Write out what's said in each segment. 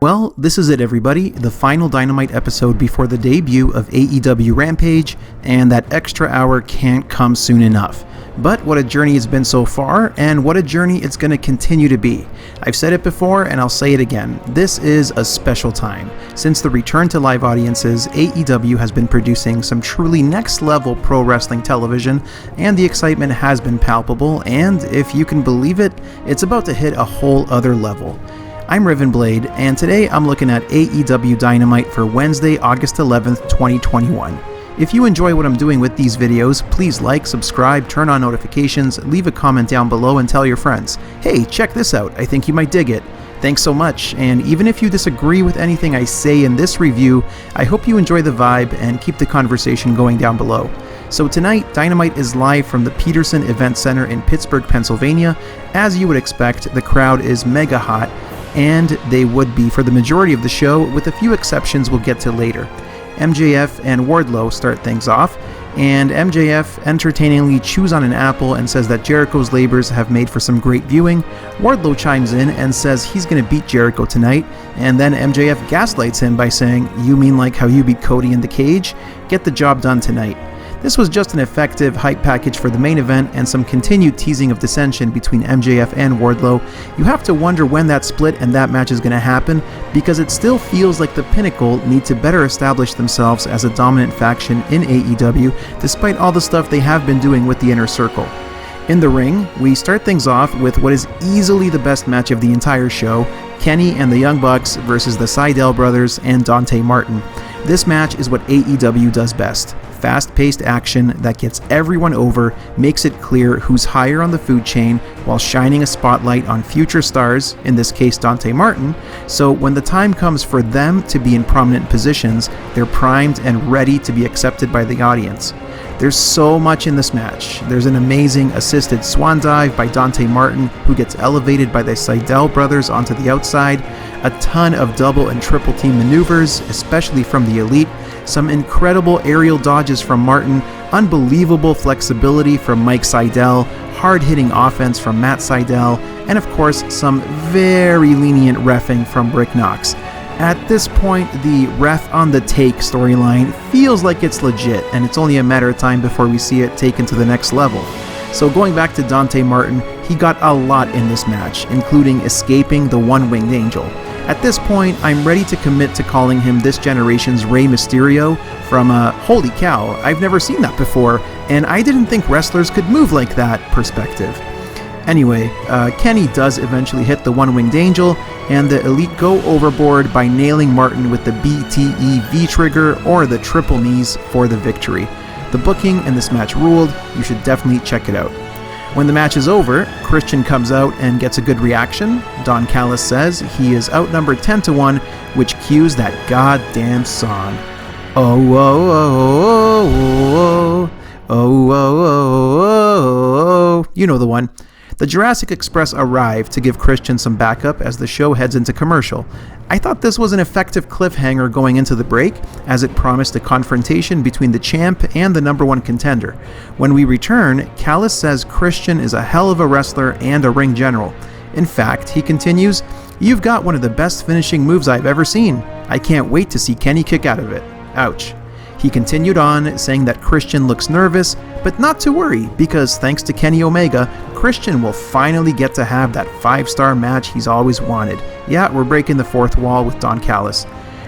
Well, this is it everybody, the final Dynamite episode before the debut of AEW Rampage, and that extra hour can't come soon enough. But what a journey it's been so far, and what a journey it's going to continue to be. I've said it before, and I'll say it again, this is a special time. Since the return to live audiences, AEW has been producing some truly next-level pro wrestling television, and the excitement has been palpable, and if you can believe it, it's about to hit a whole other level. I'm Riven Blade, and today I'm looking at AEW Dynamite for Wednesday, August 11th, 2021. If you enjoy what I'm doing with these videos, please like, subscribe, turn on notifications, leave a comment down below and tell your friends, hey, check this out, I think you might dig it. Thanks so much, and even if you disagree with anything I say in this review, I hope you enjoy the vibe and keep the conversation going down below. So tonight, Dynamite is live from the Peterson Event Center in Pittsburgh, Pennsylvania. As you would expect, the crowd is mega hot, and they would be for the majority of the show, with a few exceptions we'll get to later. MJF and Wardlow start things off, and MJF entertainingly chews on an apple and says that Jericho's labors have made for some great viewing. Wardlow chimes in and says he's going to beat Jericho tonight, and then MJF gaslights him by saying, "You mean like how you beat Cody in the cage? Get the job done tonight." This was just an effective hype package for the main event and some continued teasing of dissension between MJF and Wardlow. You have to wonder when that split and that match is going to happen, because it still feels like the Pinnacle need to better establish themselves as a dominant faction in AEW, despite all the stuff they have been doing with the Inner Circle. In the ring, we start things off with what is easily the best match of the entire show, Kenny and the Young Bucks versus the Seidel brothers and Dante Martin. This match is what AEW does best. Fast-paced action that gets everyone over, makes it clear who's higher on the food chain, while shining a spotlight on future stars, in this case Dante Martin, so when the time comes for them to be in prominent positions, they're primed and ready to be accepted by the audience. There's so much in this match. There's an amazing assisted swan dive by Dante Martin, who gets elevated by the Seidel brothers onto the outside, a ton of double and triple team maneuvers, especially from the Elite, some incredible aerial dodges from Martin, unbelievable flexibility from Mike Seidel, hard-hitting offense from Matt Seidel, and of course some very lenient reffing from Rick Knox. At this point, the ref on the take storyline feels like it's legit, and it's only a matter of time before we see it taken to the next level. So going back to Dante Martin, he got a lot in this match, including escaping the one-winged angel. At this point, I'm ready to commit to calling him this generation's Rey Mysterio from a holy cow, I've never seen that before, and I didn't think wrestlers could move like that perspective. Anyway, Kenny does eventually hit the one-winged angel, and the Elite go overboard by nailing Martin with the BTE V-trigger or the triple knees for the victory. The booking in this match ruled. You should definitely check it out. When the match is over, Christian comes out and gets a good reaction. Don Callis says he is outnumbered 10-1, which cues that goddamn song. Oh, oh, oh, oh, oh, oh, oh, oh, oh, you know the one. The Jurassic Express arrive to give Christian some backup as the show heads into commercial. I thought this was an effective cliffhanger going into the break, as it promised a confrontation between the champ and the number one contender. When we return, Callis says Christian is a hell of a wrestler and a ring general. In fact, he continues, "You've got one of the best finishing moves I've ever seen. I can't wait to see Kenny kick out of it." Ouch. He continued on, saying that Christian looks nervous, but not to worry, because thanks to Kenny Omega, Christian will finally get to have that 5-star match he's always wanted. Yeah, we're breaking the fourth wall with Don Callis.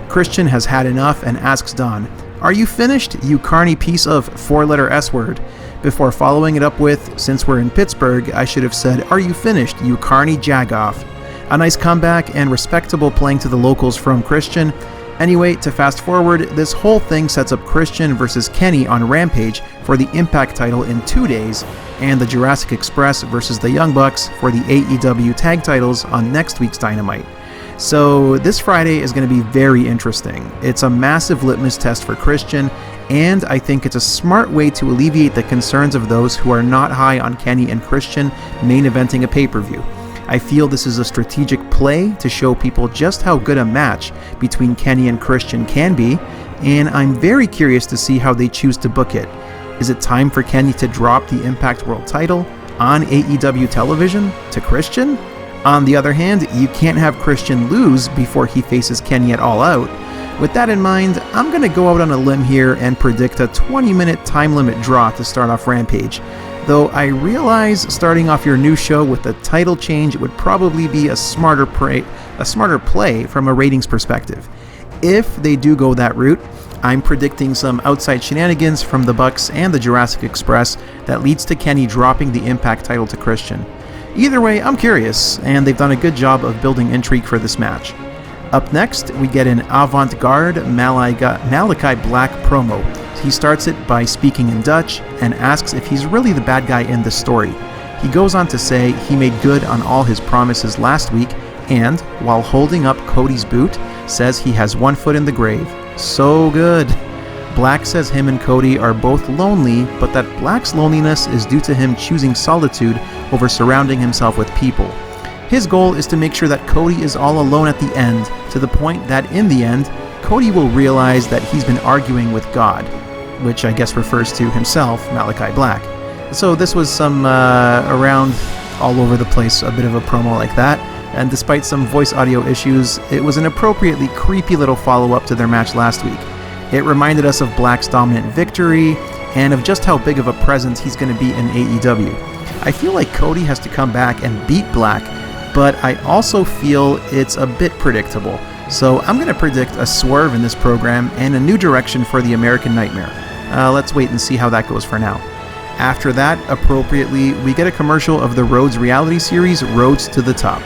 Christian has had enough and asks Don, "Are you finished, you carny piece of 4-letter S word?" Before following it up with, "Since we're in Pittsburgh, I should have said, are you finished, you carny jagoff?" A nice comeback and respectable playing to the locals from Christian. Anyway, to fast forward, this whole thing sets up Christian versus Kenny on Rampage for the Impact title in 2 days, and the Jurassic Express versus the Young Bucks for the AEW tag titles on next week's Dynamite. So this Friday is going to be very interesting. It's a massive litmus test for Christian, and I think it's a smart way to alleviate the concerns of those who are not high on Kenny and Christian main eventing a pay-per-view. I feel this is a strategic play to show people just how good a match between Kenny and Christian can be, and I'm very curious to see how they choose to book it. Is it time for Kenny to drop the Impact World title on AEW television to Christian? On the other hand, you can't have Christian lose before he faces Kenny at All Out. With that in mind, I'm going to go out on a limb here and predict a 20-minute time limit draw to start off Rampage. Though I realize starting off your new show with a title change would probably be a smarter play from a ratings perspective. If they do go that route, I'm predicting some outside shenanigans from the Bucks and the Jurassic Express that leads to Kenny dropping the Impact title to Christian. Either way, I'm curious, and they've done a good job of building intrigue for this match. Up next, we get an avant-garde Malachi Black promo. He starts it by speaking in Dutch and asks if he's really the bad guy in the story. He goes on to say he made good on all his promises last week and, while holding up Cody's boot, says he has one foot in the grave. So good. Black says him and Cody are both lonely, but that Black's loneliness is due to him choosing solitude over surrounding himself with people. His goal is to make sure that Cody is all alone at the end, to the point that in the end, Cody will realize that he's been arguing with God, which I guess refers to himself, Malachi Black. So this was some around all over the place, a bit of a promo like that, and despite some voice audio issues, it was an appropriately creepy little follow-up to their match last week. It reminded us of Black's dominant victory, and of just how big of a presence he's going to be in AEW. I feel like Cody has to come back and beat Black, but I also feel it's a bit predictable. So I'm going to predict a swerve in this program and a new direction for the American Nightmare. Let's wait and see how that goes for now. After that, appropriately, we get a commercial of the Rhodes reality series, Rhodes to the Top.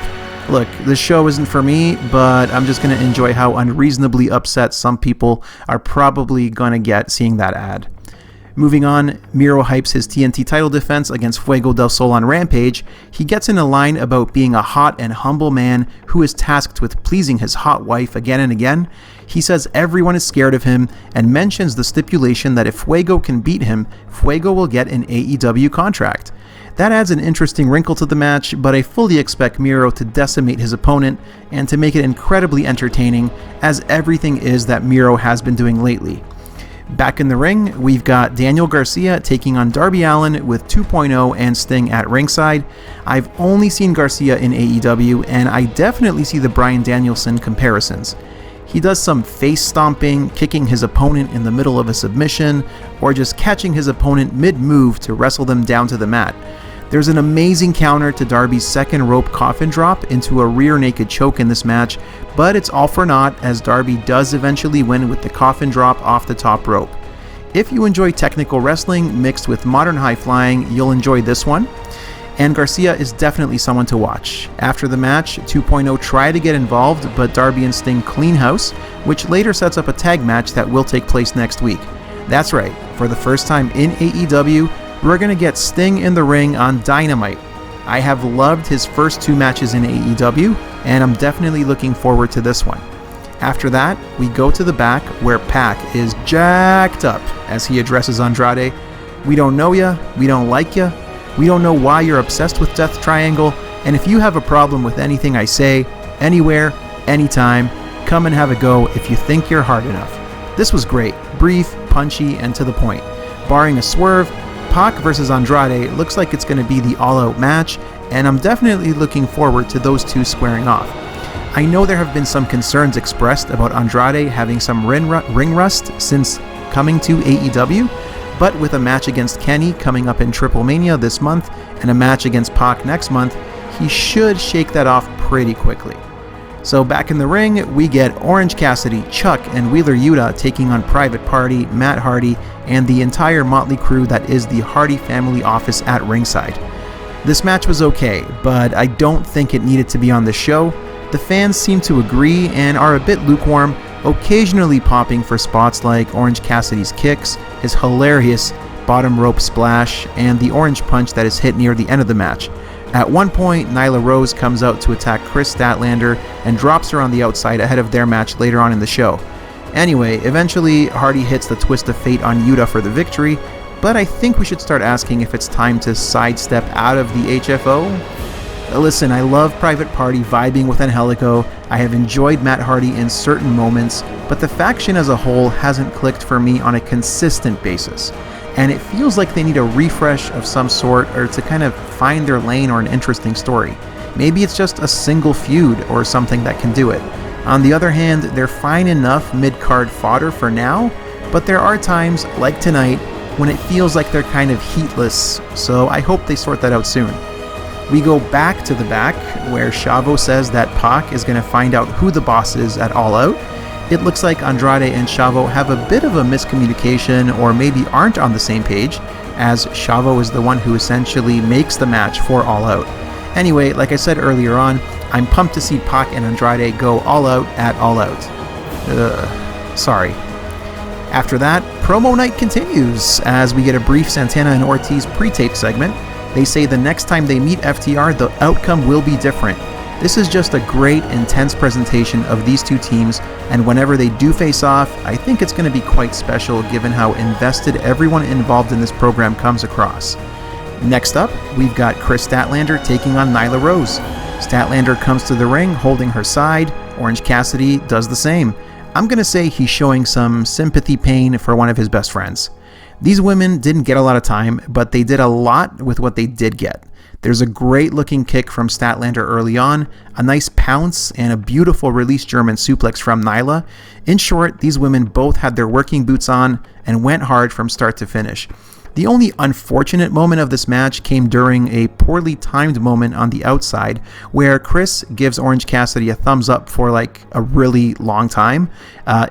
Look, this show isn't for me, but I'm just going to enjoy how unreasonably upset some people are probably going to get seeing that ad. Moving on, Miro hypes his TNT title defense against Fuego del Sol on Rampage. He gets in a line about being a hot and humble man who is tasked with pleasing his hot wife again and again. He says everyone is scared of him and mentions the stipulation that if Fuego can beat him, Fuego will get an AEW contract. That adds an interesting wrinkle to the match, but I fully expect Miro to decimate his opponent and to make it incredibly entertaining, as everything is that Miro has been doing lately. Back in the ring, we've got Daniel Garcia taking on Darby Allin with 2.0 and Sting at ringside. I've only seen Garcia in AEW, and I definitely see the Bryan Danielson comparisons. He does some face stomping, kicking his opponent in the middle of a submission, or just catching his opponent mid-move to wrestle them down to the mat. There's an amazing counter to Darby's second rope coffin drop into a rear naked choke in this match, but it's all for naught as Darby does eventually win with the coffin drop off the top rope. If you enjoy technical wrestling mixed with modern high flying, you'll enjoy this one. And Garcia is definitely someone to watch. After the match, 2.0 try to get involved, but Darby and Sting clean house, which later sets up a tag match that will take place next week. That's right, for the first time in AEW, we're going to get Sting in the ring on Dynamite. I have loved his first two matches in AEW, and I'm definitely looking forward to this one. After that, we go to the back where Pac is jacked up as he addresses Andrade. We don't know ya, we don't like ya, we don't know why you're obsessed with Death Triangle, and if you have a problem with anything I say, anywhere, anytime, come and have a go if you think you're hard enough. This was great, brief, punchy, and to the point. Barring a swerve, Pac versus Andrade looks like it's going to be the all-out match, and I'm definitely looking forward to those two squaring off. I know there have been some concerns expressed about Andrade having some ring rust since coming to AEW, but with a match against Kenny coming up in Triple Mania this month and a match against Pac next month, he should shake that off pretty quickly. So back in the ring, we get Orange Cassidy, Chuck, and Wheeler Yuta taking on Private Party, Matt Hardy, and the entire motley crew that is the Hardy family office at ringside. This match was okay, but I don't think it needed to be on the show. The fans seem to agree and are a bit lukewarm, occasionally popping for spots like Orange Cassidy's kicks, his hilarious bottom rope splash, and the orange punch that is hit near the end of the match. At one point, Nyla Rose comes out to attack Kris Statlander and drops her on the outside ahead of their match later on in the show. Anyway, eventually, Hardy hits the Twist of Fate on Yuta for the victory, but I think we should start asking if it's time to sidestep out of the HFO. Listen, I love Private Party vibing with Angelico, I have enjoyed Matt Hardy in certain moments, but the faction as a whole hasn't clicked for me on a consistent basis. And it feels like they need a refresh of some sort or to kind of find their lane or an interesting story. Maybe it's just a single feud or something that can do it. On the other hand, they're fine enough mid-card fodder for now, but there are times, like tonight, when it feels like they're kind of heatless, so I hope they sort that out soon. We go back to the back, where Chavo says that Pac is going to find out who the boss is at All Out. It looks like Andrade and Chavo have a bit of a miscommunication, or maybe aren't on the same page, as Chavo is the one who essentially makes the match for All Out. Anyway, like I said earlier on, I'm pumped to see Pac and Andrade go all out at All Out. Sorry. After that, promo night continues as we get a brief Santana and Ortiz pre-tape segment. They say the next time they meet FTR, the outcome will be different. This is just a great, intense presentation of these two teams, and whenever they do face off, I think it's going to be quite special given how invested everyone involved in this program comes across. Next up, we've got Chris Statlander taking on Nyla Rose. Statlander comes to the ring holding her side. Orange Cassidy does the same. I'm going to say he's showing some sympathy pain for one of his best friends. These women didn't get a lot of time, but they did a lot with what they did get. There's a great looking kick from Statlander early on, a nice pounce, and a beautiful release German suplex from Nyla. In short, these women both had their working boots on and went hard from start to finish. The only unfortunate moment of this match came during a poorly timed moment on the outside where Chris gives Orange Cassidy a thumbs up for like a really long time.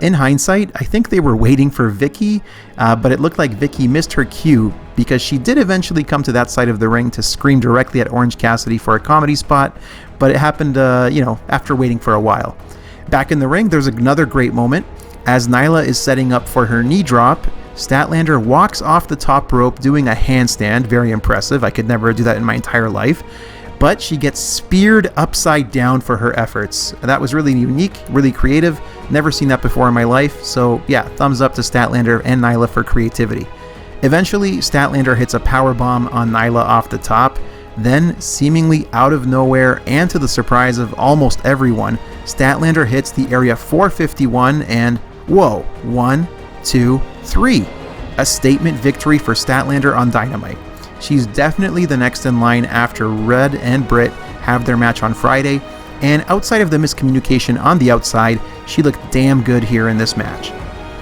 In hindsight, I think they were waiting for Vicky, but it looked like Vicky missed her cue because she did eventually come to that side of the ring to scream directly at Orange Cassidy for a comedy spot, but it happened, after waiting for a while. Back in the ring, there's another great moment. As Nyla is setting up for her knee drop, Statlander walks off the top rope doing a handstand, very impressive. I could never do that in my entire life. But she gets speared upside down for her efforts. That was really unique, really creative. Never seen that before in my life. So yeah, thumbs up to Statlander and Nyla for creativity. Eventually, Statlander hits a powerbomb on Nyla off the top. Then, seemingly out of nowhere and to the surprise of almost everyone, Statlander hits the Area 451 and, whoa, 1, 2, 3. A statement victory for Statlander on Dynamite. She's definitely the next in line after Red and Britt have their match on Friday, and outside of the miscommunication on the outside, she looked damn good here in this match.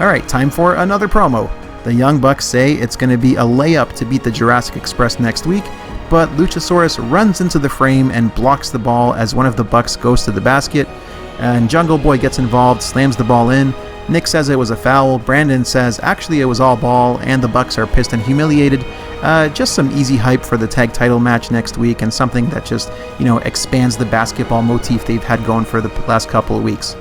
Alright, time for another promo. The Young Bucks say it's going to be a layup to beat the Jurassic Express next week, but Luchasaurus runs into the frame and blocks the ball as one of the Bucks goes to the basket, and Jungle Boy gets involved, slams the ball in. Nick says it was a foul, Brandon says actually it was all ball, and the Bucks are pissed and humiliated. Just some easy hype for the tag title match next week, and something that just, expands the basketball motif they've had going for the last couple of weeks.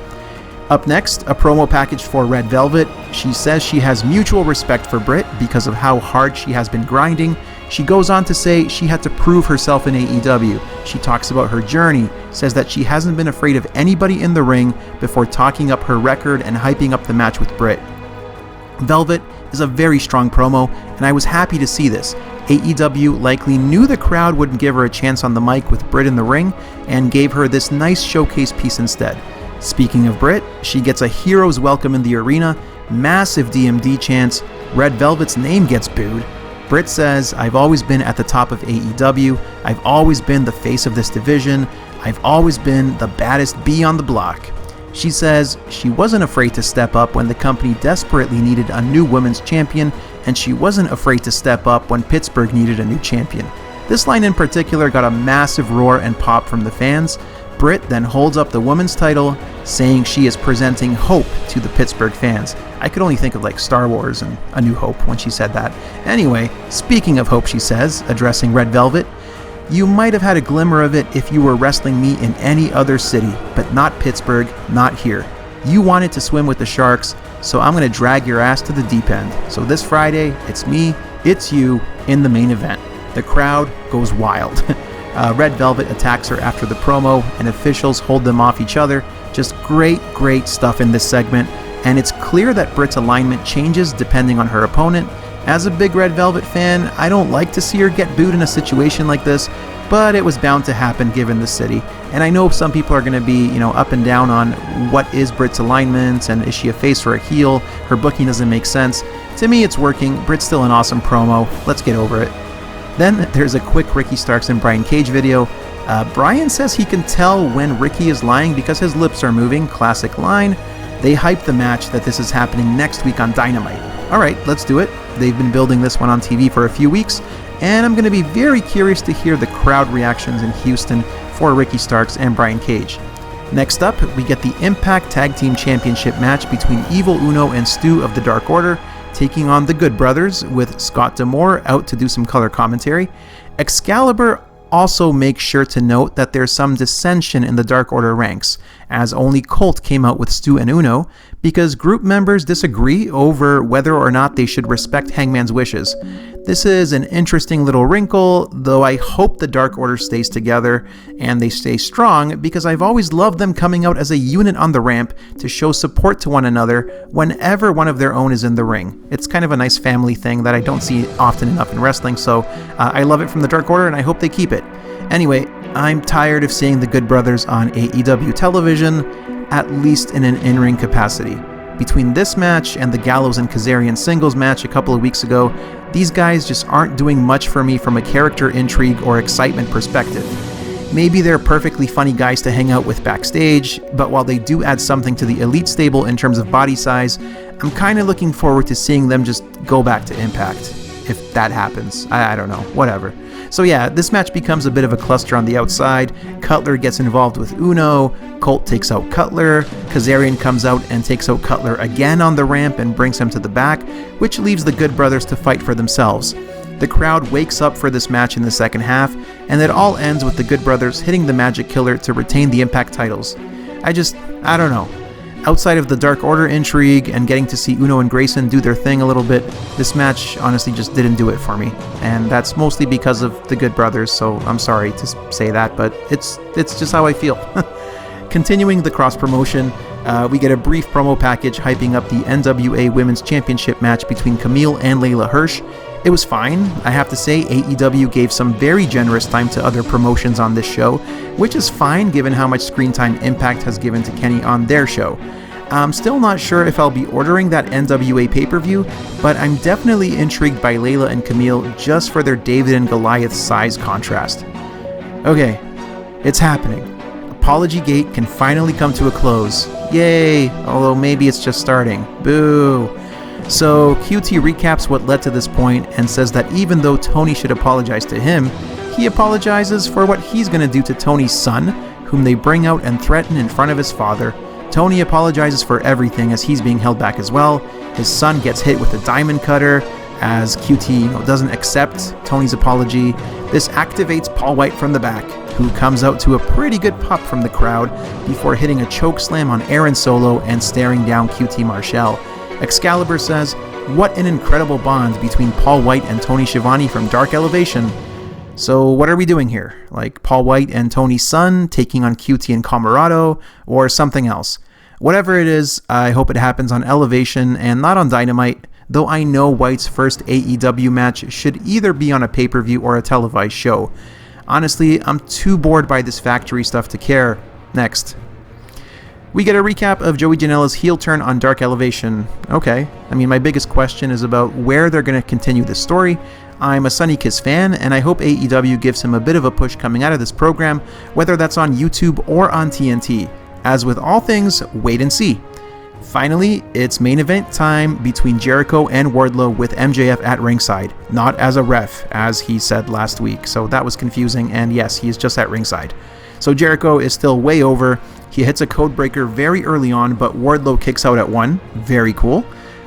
Up next, a promo package for Red Velvet. She says she has mutual respect for Britt because of how hard she has been grinding. She goes on to say she had to prove herself in AEW. She talks about her journey, says that she hasn't been afraid of anybody in the ring before talking up her record and hyping up the match with Britt. Velvet is a very strong promo, and I was happy to see this. AEW likely knew the crowd wouldn't give her a chance on the mic with Britt in the ring, and gave her this nice showcase piece instead. Speaking of Britt, she gets a hero's welcome in the arena, massive DMD chants, Red Velvet's name gets booed. Britt says, I've always been at the top of AEW, I've always been the face of this division, I've always been the baddest bee on the block. She says she wasn't afraid to step up when the company desperately needed a new women's champion, and she wasn't afraid to step up when Pittsburgh needed a new champion. This line in particular got a massive roar and pop from the fans. Britt then holds up the women's title, saying she is presenting hope to the Pittsburgh fans. I could only think of like Star Wars and A New Hope when she said that. Anyway, speaking of hope, she says, addressing Red Velvet, you might have had a glimmer of it if you were wrestling me in any other city, but not Pittsburgh, not here. You wanted to swim with the sharks, so I'm going to drag your ass to the deep end. So this Friday, it's me, it's you, in the main event. The crowd goes wild. Red Velvet attacks her after the promo, and officials hold them off each other. Just great stuff in this segment, and it's clear that Britt's alignment changes depending on her opponent. As a big Red Velvet fan, I don't like to see her get booed in a situation like this, but it was bound to happen given the city. And I know some people are going to be, up and down on what is Britt's alignment, and is she a face or a heel? Her booking doesn't make sense. To me, it's working. Britt's still an awesome promo. Let's get over it. Then there's a quick Ricky Starks and Brian Cage video. Brian says he can tell when Ricky is lying because his lips are moving. Classic line. They hype the match that this is happening next week on Dynamite. Alright, let's do it. They've been building this one on TV for a few weeks, and I'm going to be very curious to hear the crowd reactions in Houston for Ricky Starks and Brian Cage. Next up, we get the Impact Tag Team Championship match between Evil Uno and Stu of the Dark Order, taking on the Good Brothers, with Scott D'Amore out to do some color commentary. Excalibur also makes sure to note that there's some dissension in the Dark Order ranks, as only Colt came out with Stu and Uno, because group members disagree over whether or not they should respect Hangman's wishes. This is an interesting little wrinkle, though I hope the Dark Order stays together and they stay strong, because I've always loved them coming out as a unit on the ramp to show support to one another whenever one of their own is in the ring. It's kind of a nice family thing that I don't see often enough in wrestling, so I love it from the Dark Order and I hope they keep it. Anyway, I'm tired of seeing the Good Brothers on AEW television, at least in an in-ring capacity. Between this match and the Gallows and Kazarian singles match a couple of weeks ago, these guys just aren't doing much for me from a character intrigue or excitement perspective. Maybe they're perfectly funny guys to hang out with backstage, but while they do add something to the Elite stable in terms of body size, I'm kind of looking forward to seeing them just go back to Impact. If that happens. I don't know. Whatever. So yeah, this match becomes a bit of a cluster on the outside. Cutler gets involved with Uno. Colt takes out Cutler. Kazarian comes out and takes out Cutler again on the ramp and brings him to the back, which leaves the Good Brothers to fight for themselves. The crowd wakes up for this match in the second half, and it all ends with the Good Brothers hitting the Magic Killer to retain the Impact titles. I don't know. Outside of the Dark Order intrigue and getting to see Uno and Grayson do their thing a little bit, this match honestly just didn't do it for me. And that's mostly because of the Good Brothers, so I'm sorry to say that, but it's just how I feel. Continuing the Cross Promotion, we get a brief promo package hyping up the NWA Women's Championship match between Camille and Layla Hirsch. It was fine. I have to say, AEW gave some very generous time to other promotions on this show, which is fine given how much screen time Impact has given to Kenny on their show. I'm still not sure if I'll be ordering that NWA pay-per-view, but I'm definitely intrigued by Layla and Camille just for their David and Goliath size contrast. Okay, it's happening. Apology Gate can finally come to a close. Yay, although maybe it's just starting. Boo. So QT recaps what led to this point and says that even though Tony should apologize to him, he apologizes for what he's going to do to Tony's son, whom they bring out and threaten in front of his father. Tony apologizes for everything as he's being held back as well. His son gets hit with a diamond cutter as QT doesn't accept Tony's apology. This activates Paul White from the back, who comes out to a pretty good pop from the crowd before hitting a choke slam on Aaron Solo and staring down QT Marshall. Excalibur says, "What an incredible bond between Paul White and Tony Schiavone from Dark Elevation." So what are we doing here? Like Paul White and Tony's son taking on QT and Camarado, or something else? Whatever it is, I hope it happens on Elevation and not on Dynamite, though I know White's first AEW match should either be on a pay-per-view or a televised show. Honestly, I'm too bored by this factory stuff to care. Next. We get a recap of Joey Janela's heel turn on Dark Elevation. Okay, I mean, my biggest question is about where they're going to continue this story. I'm a Sonny Kiss fan, and I hope AEW gives him a bit of a push coming out of this program, whether that's on YouTube or on TNT. As with all things, wait and see. Finally, it's main event time between Jericho and Wardlow with MJF at ringside, not as a ref, as he said last week, so that was confusing, and yes, he is just at ringside. So Jericho is still way over. He hits a codebreaker very early on, but Wardlow kicks out at one. Very cool.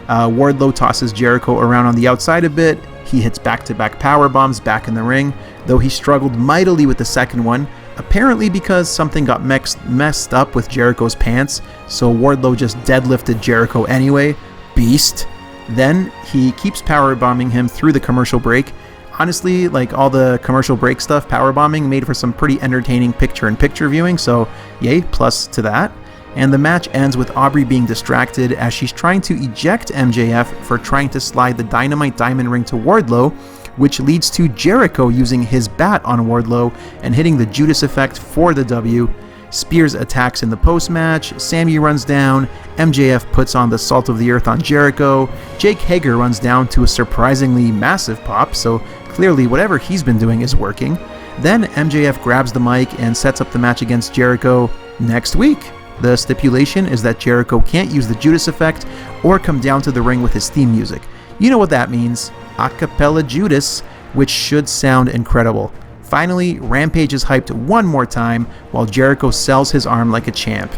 Wardlow tosses Jericho around on the outside a bit. He hits back-to-back power bombs back in the ring, though he struggled mightily with the second one, apparently because something got messed up with Jericho's pants, so Wardlow just deadlifted Jericho anyway. Beast. Then he keeps powerbombing him through the commercial break. Honestly, like all the commercial break stuff, powerbombing made for some pretty entertaining picture-in-picture viewing, so yay, plus to that. And the match ends with Aubrey being distracted as she's trying to eject MJF for trying to slide the Dynamite Diamond Ring to Wardlow, which leads to Jericho using his bat on Wardlow and hitting the Judas effect for the W. Spears attacks in the post-match, Sammy runs down, MJF puts on the Salt of the Earth on Jericho, Jake Hager runs down to a surprisingly massive pop, so clearly whatever he's been doing is working. Then MJF grabs the mic and sets up the match against Jericho next week. The stipulation is that Jericho can't use the Judas effect or come down to the ring with his theme music. You know what that means, a cappella Judas, which should sound incredible. Finally, Rampage is hyped one more time while Jericho sells his arm like a champ.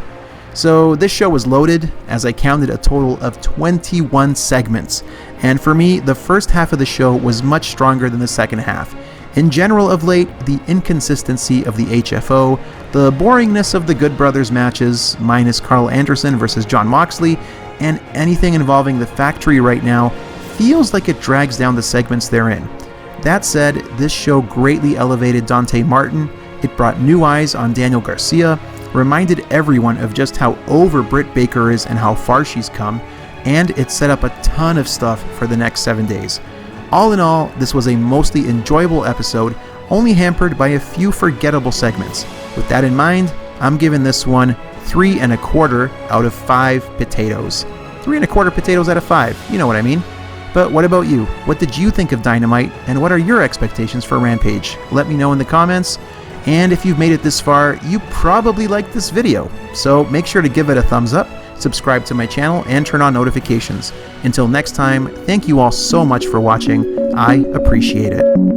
So this show was loaded, as I counted a total of 21 segments, and for me, the first half of the show was much stronger than the second half. In general of late, the inconsistency of the HFO, the boringness of the Good Brothers matches, minus Carl Anderson versus Jon Moxley, and anything involving the Factory right now, feels like it drags down the segments they're in. That said, this show greatly elevated Dante Martin, it brought new eyes on Daniel Garcia, reminded everyone of just how over Britt Baker is and how far she's come, and it set up a ton of stuff for the next 7 days. All in all, this was a mostly enjoyable episode, only hampered by a few forgettable segments. With that in mind, I'm giving this one 3¼ out of 5 potatoes. 3¼ potatoes out of 5, you know what I mean. But what about you? What did you think of Dynamite, and what are your expectations for Rampage? Let me know in the comments. And if you've made it this far, you probably liked this video. So make sure to give it a thumbs up, subscribe to my channel, and turn on notifications. Until next time, thank you all so much for watching. I appreciate it.